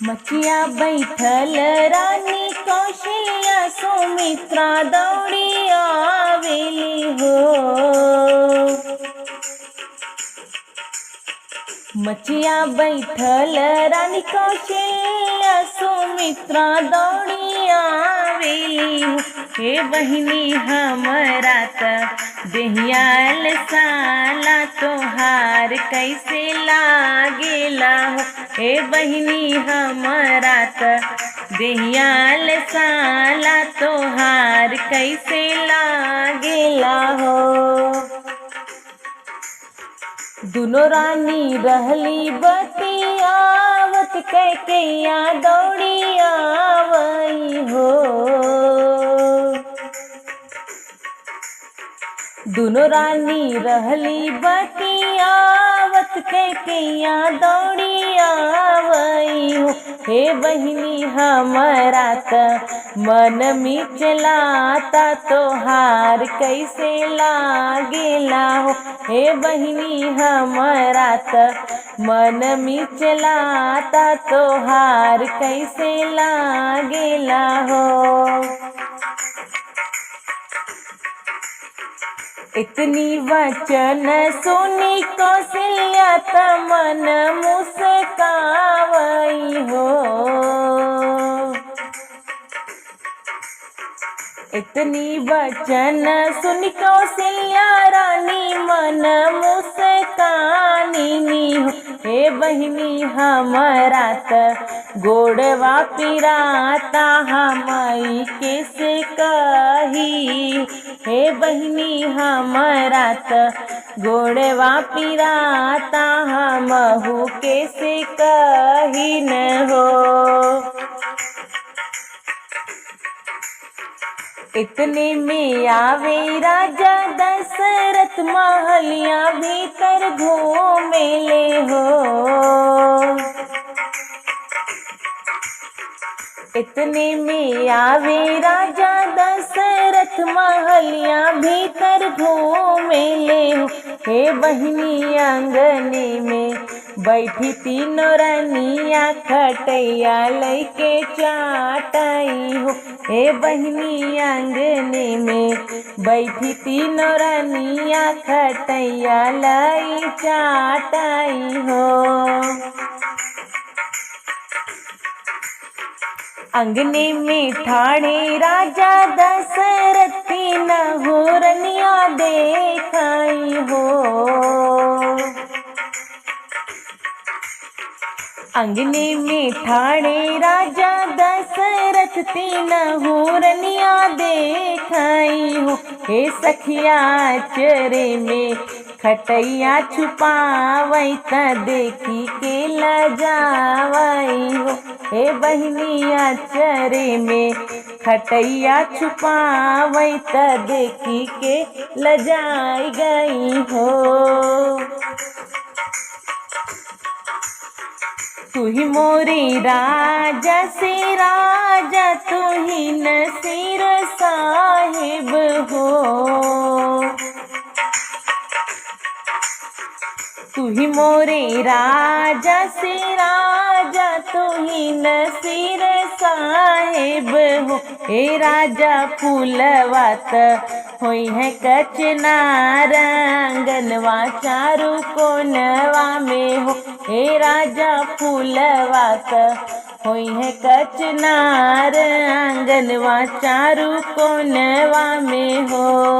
मचिया बैठल रानी कौशल्या सुमित्रा दौड़ी आवेली हो। मचिया बैठल रानी कौशल्या सुमित्रा दौड़ी आवेली हो। हे बहिनी हमरा त देहियाल साला तोहार कैसे लागेला हो। हे बहिनी हमरा त देहियाल साला तोहार कैसे लागेला हो। दुनो रानी रहली बतियावत कैकेया दौड़ी आवई हो। दुनो रानी रहली बतियावत कैकेया दौड़ी आवई हो। हे बहिनी हमरा त मन में चलाता तोहार कैसे लागेला हो। हे बहिनी हमरा त मन में चलाता तोहार कैसे लागेला हो। इतनी वचन सुनी कौशल्या त मन मुस्कावई हो। इतनी वचन सुनी कौशल्या रानी मन मुस्कानी हो। हे बहिनी हमरा त गोड़वा पिराता हमई कैसे कही। हे बहिनी हमरा त गोड़वा पिराता हमहू कैसे कही न हो। इतने में आवे राजा दशरथ महलिया भीतर घूमेले हो। इतने में आवे राजा दशरथ महलिया भीतर घूमेले हो। हे बहिनी आंगने में बैठी तीनों रानिया खटैया लैके चाटाई हो। हे बहिनी आंगने में बैठी तीनों रानिया खटैया लाई चाटाई हो। अंगने में ठाणे राजा दशरथ तीनहु रनिया देखाई हो। अंगने में ठाणे राजा दशरथ तीनहु रनिया देखाई हो। हे सखिया चरे में खटैया छुपावई त देखी के लजावई हो। हे बहिनिया चरे में खटैया छुपावई त देखी के लजाई गई हो। तू ही मोरी राजा से राजा तू ही नसीर साहिब हो। तू ही मोरे राजा से राजा तू ही नसीर साहिब हो। हे राजा फूलवात होई है कचनार आंगनवा चारू कोनवा में हो। हे राजा फूलवात होई है कचनार आंगनवा चारू कोनवा में हो।